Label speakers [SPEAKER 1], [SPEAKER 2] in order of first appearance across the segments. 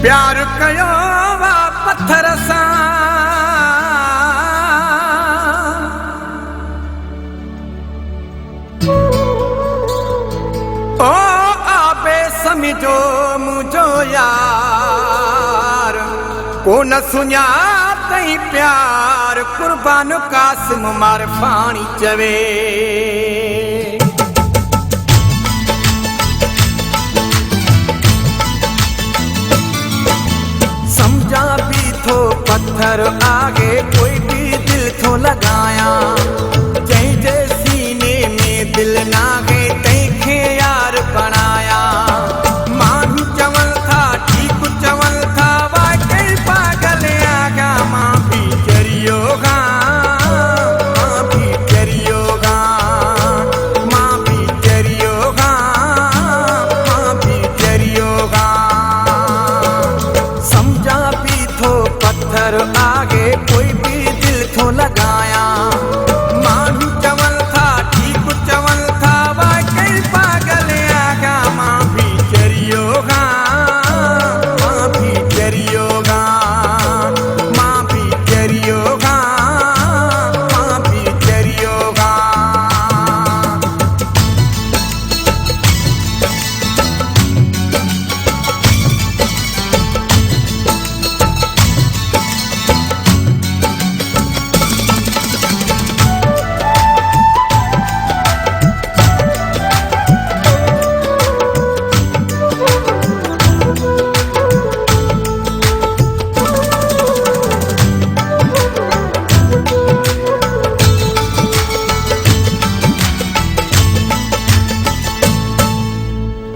[SPEAKER 1] प्यार कयो वा पत्थर सां, ओ आबे समझो मुझो यार, को न सुञा तई प्यार कुर्बान कासिम मारफाणी चवे। समझा भी थो पत्थर आगे कोई भी दिल थो लगाया, जंहिंजे सीने में दिल नागे तंहिंखे यार बणाया। माण्हू चवनि था ठीक चवनि था वाकई पागल आगा, मां भी चरियो गा, मां भी चरियो गा, मां भी चरियो गा, मां भी चरियो गा। समझा भी थो पत्थर आगे कोई भी दिल थो लगाया, माण्हू चवनि था ठीक चवनि था वाकई पागल आगा, मां भी चरियो गा, मां भी चरियो गा, मां भी चरियो गा, मां भी चरियो गा।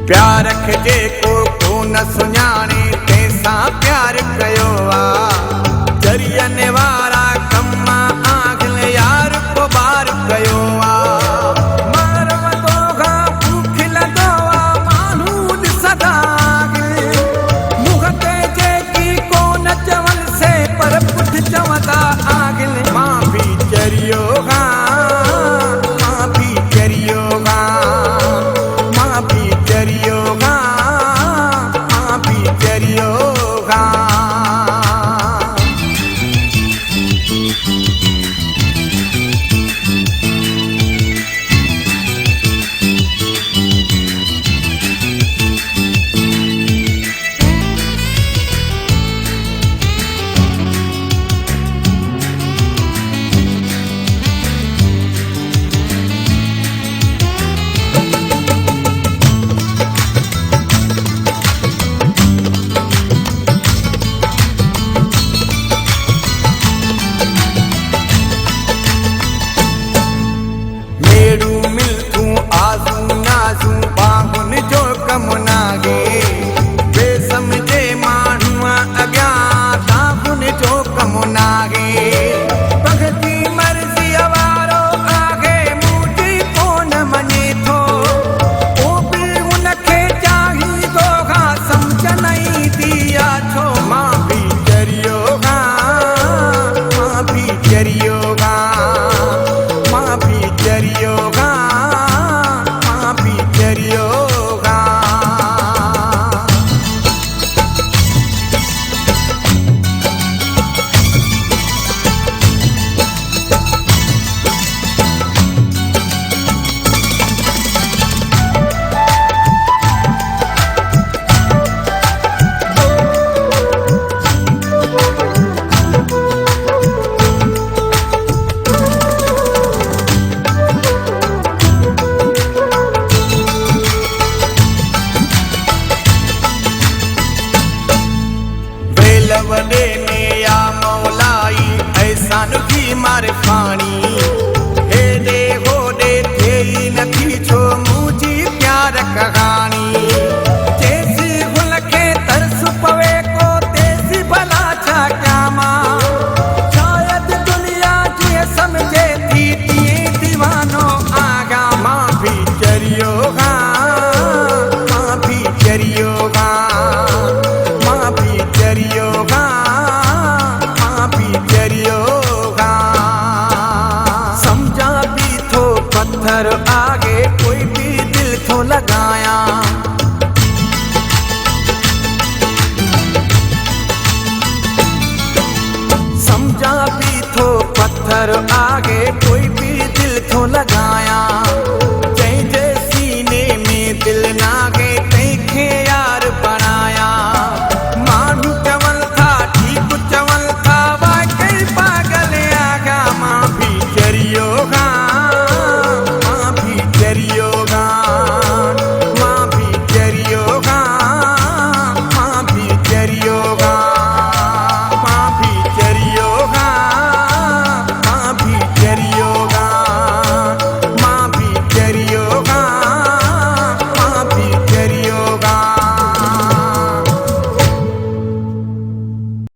[SPEAKER 1] प्यार खे जेको को न सुञाणे तंहिंसां प्यार कयो आ, जरियनि वारा